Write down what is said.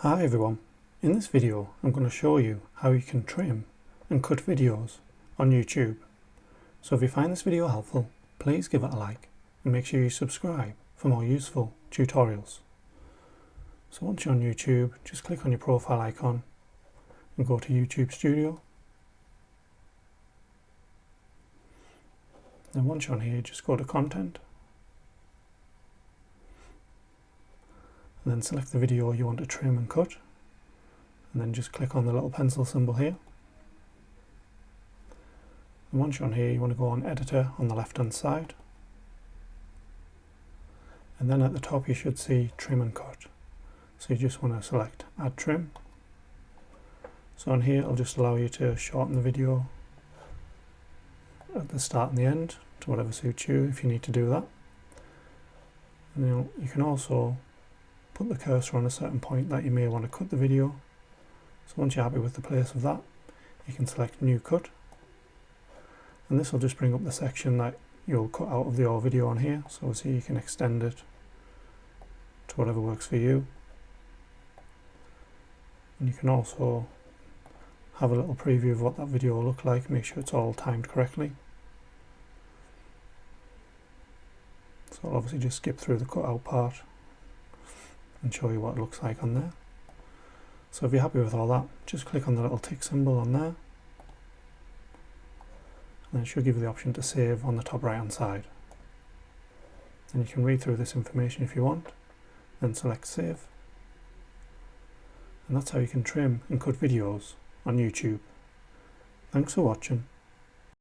Hi everyone, in this video I'm going to show you how you can trim and cut videos on YouTube. So if you find this video helpful, please give it a like and make sure you subscribe for more useful tutorials. So once you're on YouTube, just click on your profile icon and go to YouTube Studio. Then once you're on here, just go to Content. And then select the video you want to trim and cut, and then just click on the little pencil symbol here. And once you're on here, you want to go on Editor on the left hand side, and then at the top you should see Trim and Cut. So you just want to select Add Trim. So on here it'll just allow you to shorten the video at the start and the end to whatever suits you if you need to do that. And then you can also put the cursor on a certain point that you may want to cut the video. So once you're happy with the place of that, you can select New Cut, and this will just bring up the section that you'll cut out of your video on here. So obviously you can extend it to whatever works for you, and you can also have a little preview of what that video will look like, make sure it's all timed correctly. So I'll obviously just skip through the cutout part and show you what it looks like on there. So if you're happy with all that, just click on the little tick symbol on there, and it should give you the option to save on the top right hand side. And you can read through this information if you want, then select Save. And that's how you can trim and cut videos on YouTube. Thanks for watching.